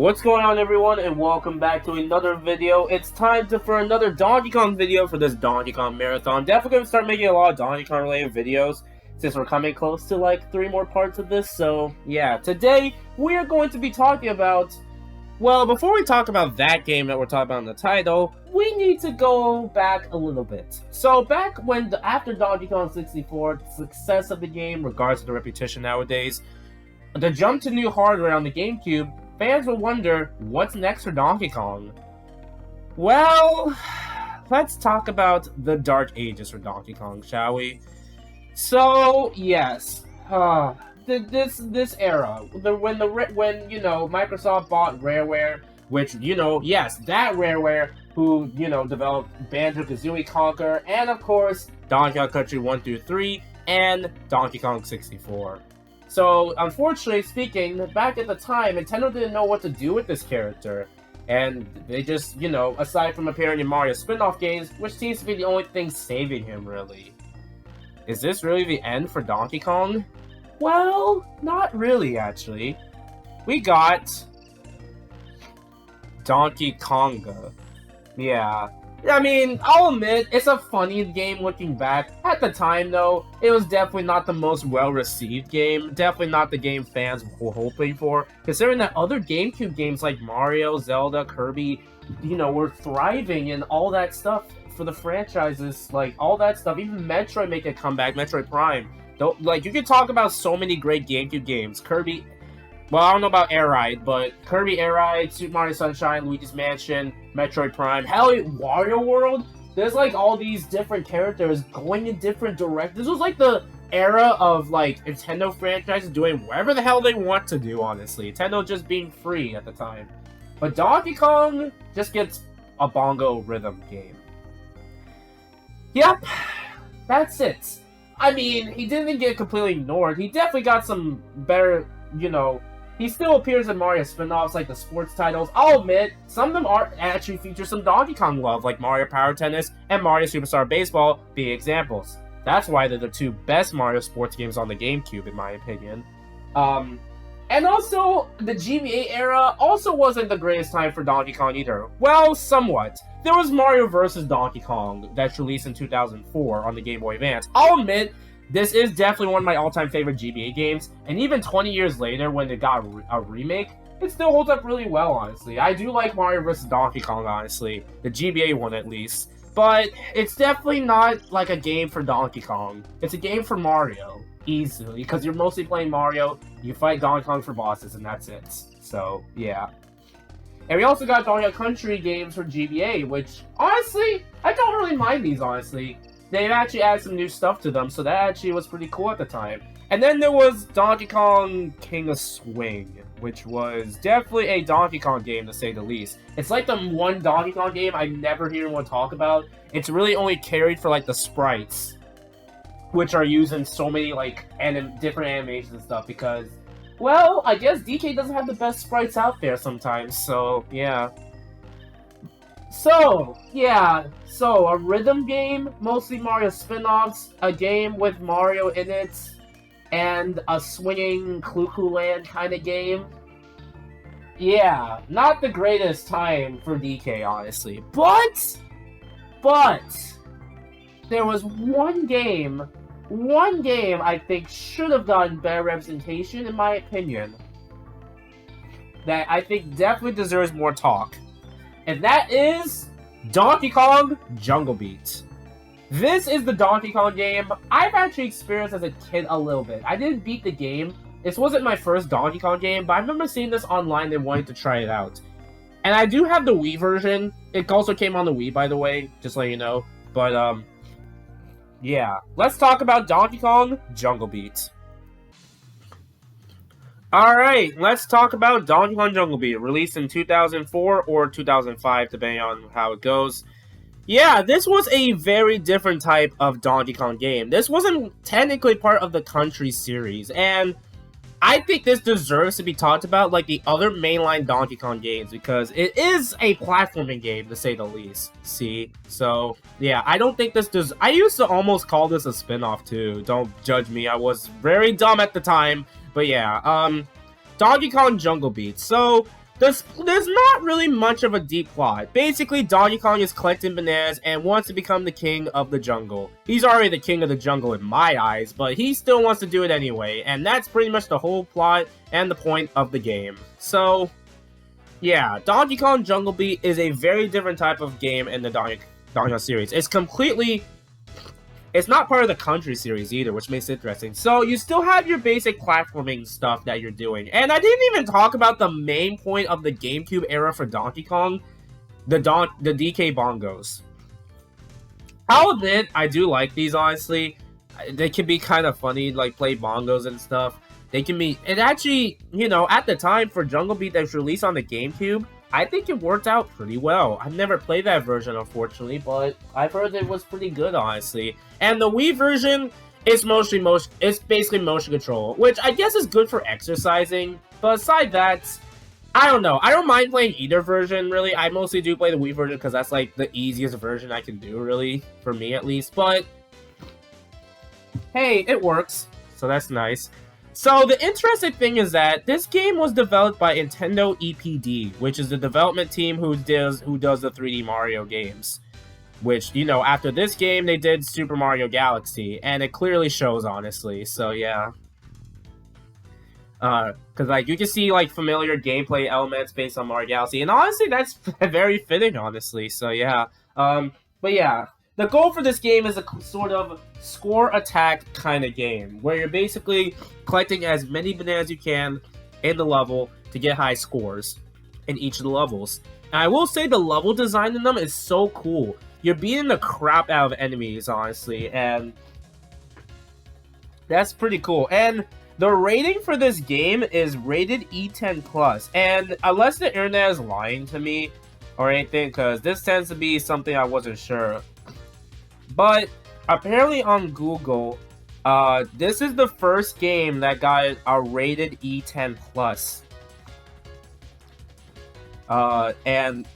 What's going on, everyone, and welcome back to another video. It's time for another Donkey Kong video for this Donkey Kong marathon. Definitely going to start making a lot of Donkey Kong related videos since we're coming close to like 3 more parts of this. So yeah, today we are going to be talking about, well, before we talk about that game that we're talking about in the title, we need to go back a little bit. So back when, after Donkey Kong 64, the success of the game, regards to the reputation nowadays, the jump to new hardware on the GameCube, fans will wonder, what's next for Donkey Kong? Well, let's talk about the dark ages for Donkey Kong, shall we? So, yes, this era, when Microsoft bought Rareware, which, yes, that Rareware, who, developed Banjo-Kazooie Conquer, and of course, Donkey Kong Country 1 through 3, and Donkey Kong 64. So, unfortunately speaking, back at the time, Nintendo didn't know what to do with this character. And they just, aside from appearing in Mario spin-off games, which seems to be the only thing saving him, really. Is this really the end for Donkey Kong? Well, not really, actually. We got Donkey Konga. Yeah. I mean, I'll admit, it's a funny game looking back. At the time, though, it was definitely not the most well-received game. Definitely not the game fans were hoping for. Considering that other GameCube games like Mario, Zelda, Kirby, were thriving and all that stuff for the franchises. Like, all that stuff. Even Metroid make a comeback, Metroid Prime. You could talk about so many great GameCube games. Kirby... Well, I don't know about Air Ride, but Kirby Air Ride, Super Mario Sunshine, Luigi's Mansion, Metroid Prime, hell, Wario World. There's like all these different characters going in different directions. This was like the era of like Nintendo franchises doing whatever the hell they want to do, honestly. Nintendo just being free at the time. But Donkey Kong just gets a bongo rhythm game. Yep, that's it. I mean, he didn't get completely ignored. He definitely got some better, he still appears in Mario spin-offs like the sports titles. I'll admit, some of them actually feature some Donkey Kong love, like Mario Power Tennis and Mario Superstar Baseball being examples. That's why they're the two best Mario sports games on the GameCube, in my opinion. And also, the GBA era also wasn't the greatest time for Donkey Kong either. Well, somewhat. There was Mario vs. Donkey Kong that's released in 2004 on the Game Boy Advance. I'll admit, this is definitely one of my all-time favorite GBA games, and even 20 years later when it got a remake, it still holds up really well, honestly. I do like Mario vs. Donkey Kong, honestly. The GBA one, at least. But it's definitely not like a game for Donkey Kong. It's a game for Mario, easily, because you're mostly playing Mario, you fight Donkey Kong for bosses, and that's it. So, yeah. And we also got Donkey Kong Country games for GBA, which, honestly, I don't really mind these, honestly. They've actually added some new stuff to them, so that actually was pretty cool at the time. And then there was Donkey Kong King of Swing, which was definitely a Donkey Kong game, to say the least. It's like the one Donkey Kong game I never hear anyone talk about. It's really only carried for, like, the sprites, which are used in so many, like, different animations and stuff, because, well, I guess DK doesn't have the best sprites out there sometimes, so, yeah. So, yeah, a rhythm game, mostly Mario spin-offs, a game with Mario in it, and a swinging Clue Land kind of game. Yeah, not the greatest time for DK, honestly. But, there was one game I think should have gotten better representation, in my opinion, that I think definitely deserves more talk. And that is Donkey Kong Jungle Beat. This is the Donkey Kong game I've actually experienced as a kid a little bit. I didn't beat the game. This wasn't my first Donkey Kong game, but I remember seeing this online and wanting to try it out. And I do have the Wii version. It also came on the Wii, by the way, just so you know. But, yeah. Let's talk about Donkey Kong Jungle Beat. Alright, let's talk about Donkey Kong Jungle Beat, released in 2004 or 2005, depending on how it goes. Yeah, this was a very different type of Donkey Kong game. This wasn't technically part of the Country series, and I think this deserves to be talked about like the other mainline Donkey Kong games, because it is a platforming game, to say the least. See? So, yeah, I don't think this does... I used to almost call this a spin-off, too. Don't judge me, I was very dumb at the time. But yeah, Donkey Kong Jungle Beat. So, there's not really much of a deep plot. Basically, Donkey Kong is collecting bananas and wants to become the king of the jungle. He's already the king of the jungle in my eyes, but he still wants to do it anyway, and that's pretty much the whole plot and the point of the game. So, yeah, Donkey Kong Jungle Beat is a very different type of game in the Donkey Kong series. It's not part of the country series either, which makes it interesting. So you still have your basic platforming stuff that you're doing. And I didn't even talk about the main point of the GameCube era for Donkey Kong, the DK bongos. I'll admit, I do like these, honestly. They can be kind of funny, like play bongos and stuff. They can be, it actually, you know, at the time for Jungle Beat that was released on the GameCube, I think it worked out pretty well. I've never played that version, unfortunately, but I've heard it was pretty good, honestly. And the Wii version is it's basically motion control, which I guess is good for exercising. But aside that, I don't know. I don't mind playing either version, really. I mostly do play the Wii version because that's like the easiest version I can do, really, for me at least. But hey, it works, so that's nice. So the interesting thing is that this game was developed by Nintendo EPD, which is the development team who does the 3D Mario games. Which, you know, after this game, they did Super Mario Galaxy, and it clearly shows, honestly. So yeah, because like you can see like familiar gameplay elements based on Mario Galaxy, and honestly, that's very fitting, honestly. So yeah, but yeah. The goal for this game is a sort of score attack kind of game, where you're basically collecting as many bananas as you can in the level to get high scores in each of the levels. And I will say the level design in them is so cool. You're beating the crap out of enemies, honestly, and that's pretty cool. And the rating for this game is rated E10+, and unless the internet is lying to me or anything, because this tends to be something I wasn't sure. But apparently on Google, this is the first game that got a rated E10+. And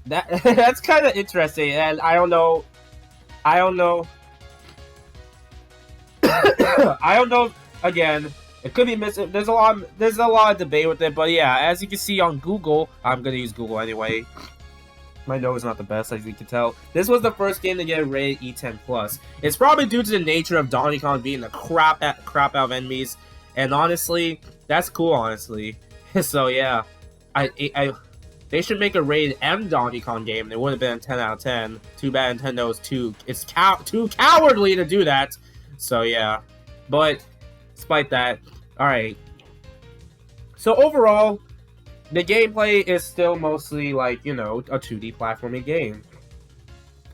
that that's kind of interesting. And I don't know. I don't know. Again, it could be missing. There's a lot of debate with it. But yeah, as you can see on Google, I'm gonna use Google anyway. My nose is not the best, as you can tell. This was the first game to get rated E10+. It's probably due to the nature of Donkey Kong being the crap out of enemies, and honestly, that's cool. Honestly, so yeah, they should make a rated M Donkey Kong game. It would have been a 10 out of 10. Too bad Nintendo's too cowardly to do that. So yeah, but despite that, all right. So overall, the gameplay is still mostly like, you know, a 2D platforming game.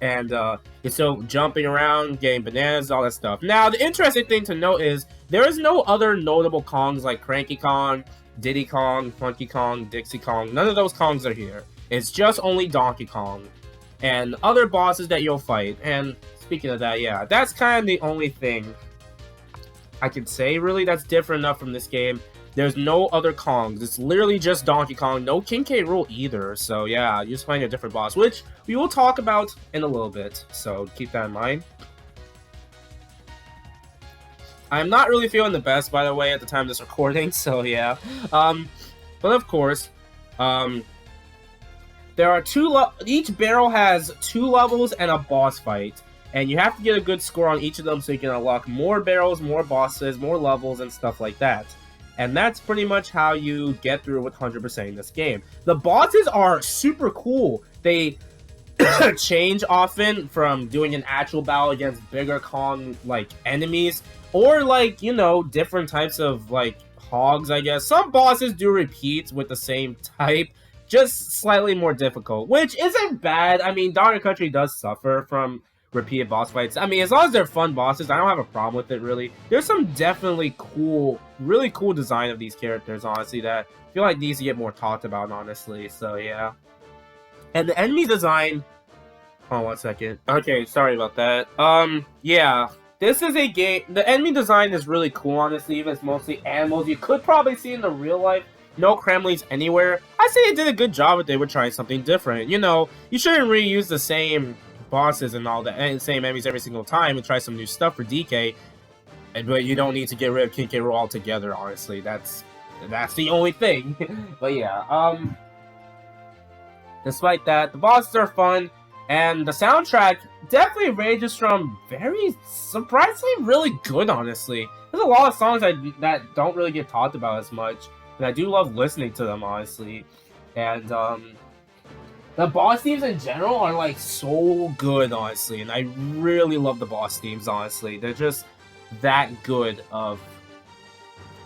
And you're still jumping around, getting bananas, all that stuff. Now, the interesting thing to note is there is no other notable Kongs like Cranky Kong, Diddy Kong, Funky Kong, Dixie Kong. None of those Kongs are here. It's just only Donkey Kong and other bosses that you'll fight. And speaking of that, yeah, that's kind of the only thing I can say, really, that's different enough from this game. There's no other Kongs. It's literally just Donkey Kong. No King K. Rool either. So yeah, you're just playing a different boss, which we will talk about in a little bit. So keep that in mind. I'm not really feeling the best, by the way, at the time of this recording. So yeah. But of course, there are each barrel has 2 levels and a boss fight. And you have to get a good score on each of them so you can unlock more barrels, more bosses, more levels, and stuff like that. And that's pretty much how you get through with 100%ing this game. The bosses are super cool. They change often from doing an actual battle against bigger Kong, like, enemies. Or, like, you know, different types of, like, hogs, I guess. Some bosses do repeat with the same type. Just slightly more difficult. Which isn't bad. I mean, Donkey Country does suffer from repeated boss fights. I mean, as long as they're fun bosses, I don't have a problem with it, really. There's some definitely cool, really cool design of these characters, honestly, that I feel like needs to get more talked about, honestly. So, yeah. And the enemy design... Hold on 1 second. Okay, sorry about that. Yeah. This is a game... The enemy design is really cool, honestly, even it's mostly animals. You could probably see in the real life. No Kremlings anywhere. I say they did a good job if they were trying something different. You know, you shouldn't reuse the same bosses and all that, and same enemies every single time, and try some new stuff for DK. But you don't need to get rid of King K. Rool altogether, honestly. That's That's the only thing. But yeah, despite that, the bosses are fun, and the soundtrack definitely ranges from very surprisingly really good, honestly. There's a lot of songs that don't really get talked about as much, and I do love listening to them, honestly. And the boss themes in general are like so good, honestly, and I really love the boss themes, honestly. They're just that good of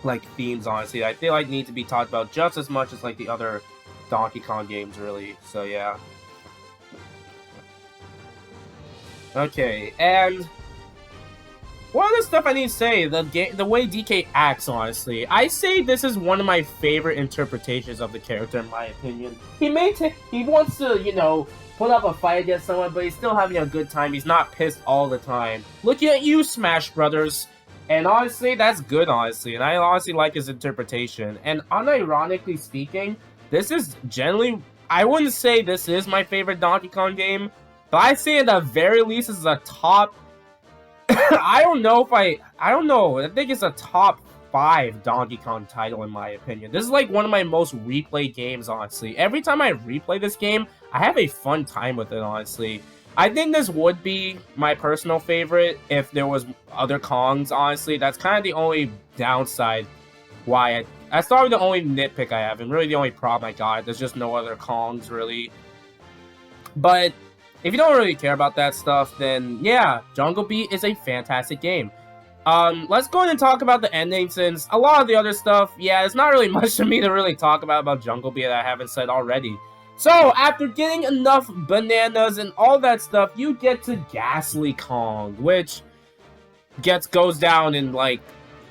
like themes, honestly. I feel like need to be talked about just as much as like the other Donkey Kong games, really. So yeah. Okay, and one of the stuff I need to say, the way DK acts, honestly, I say this is one of my favorite interpretations of the character, in my opinion. He wants to, put up a fight against someone, but he's still having a good time. He's not pissed all the time. Looking at you, Smash Brothers. And honestly, that's good, honestly. And I honestly like his interpretation. And unironically speaking, this is generally, I wouldn't say this is my favorite Donkey Kong game, but I say at the very least this is a top I don't know if I don't know. I think it's a top 5 Donkey Kong title in my opinion. This is like one of my most replayed games, honestly. Every time I replay this game, I have a fun time with it, honestly. I think this would be my personal favorite if there was other Kongs, honestly. That's kind of the only downside why that's probably the only nitpick I have, and really the only problem I got. There's just no other Kongs, really. But if you don't really care about that stuff, then yeah, Jungle Beat is a fantastic game. Let's go ahead and talk about the ending, since a lot of the other stuff, yeah, it's not really much for me to really talk about Jungle Beat that I haven't said already. So, after getting enough bananas and all that stuff, you get to Ghastly Kong, which goes down in, like,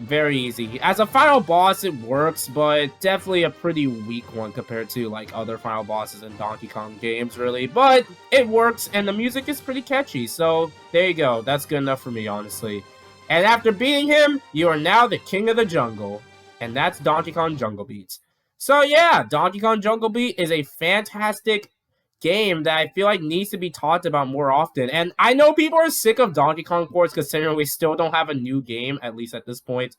very easy. As a final boss, it works, but definitely a pretty weak one compared to like other final bosses in Donkey Kong games, really. But it works, and the music is pretty catchy, so there you go. That's good enough for me, honestly. And after beating him, you are now the king of the jungle, and that's Donkey Kong Jungle Beat. So yeah, Donkey Kong Jungle Beat is a fantastic game that I feel like needs to be talked about more often. And I know people are sick of Donkey Kong ports considering we still don't have a new game, at least at this point.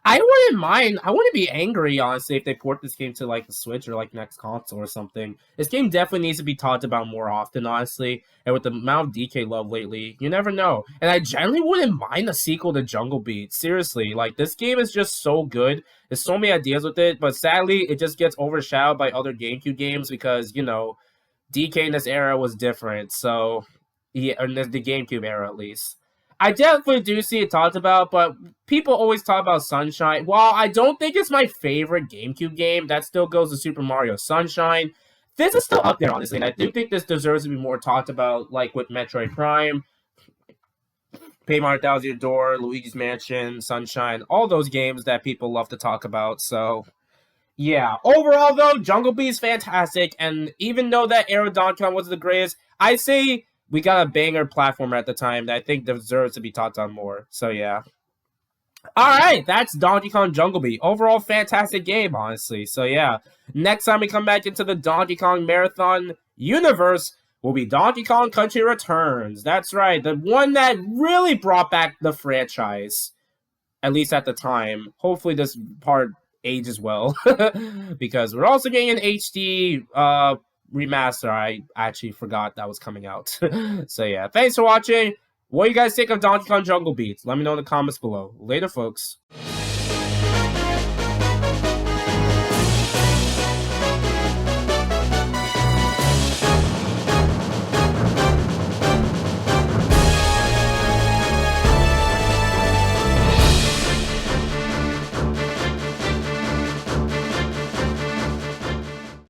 I wouldn't mind. I wouldn't be angry, honestly, if they port this game to like the Switch or like next console or something. This game definitely needs to be talked about more often, honestly. And with the amount of DK love lately, you never know. And I generally wouldn't mind a sequel to Jungle Beat. Seriously, like this game is just so good. There's so many ideas with it, but sadly, it just gets overshadowed by other GameCube games because DK in this era was different. So yeah, in the GameCube era at least. I definitely do see it talked about, but people always talk about Sunshine. While I don't think it's my favorite GameCube game, that still goes to Super Mario Sunshine. This is still up there, honestly, and I do think this deserves to be more talked about, like with Metroid Prime, Paper Mario Thousand Year Door, Luigi's Mansion, Sunshine, all those games that people love to talk about. So, yeah. Overall, though, Jungle Beat is fantastic, and even though that era Donkey Kong wasn't the greatest, I say we got a banger platformer at the time that I think deserves to be talked on more. So, yeah. Alright, that's Donkey Kong Jungle Beat. Overall, fantastic game, honestly. So, yeah. Next time we come back into the Donkey Kong Marathon universe will be Donkey Kong Country Returns. That's right, the one that really brought back the franchise. At least at the time. Hopefully this part ages well. Because we're also getting an HD remaster. I actually forgot that was coming out. So yeah, thanks for watching. What do you guys think of Donkey Kong Jungle Beats? Let me know in the comments below. Later, folks.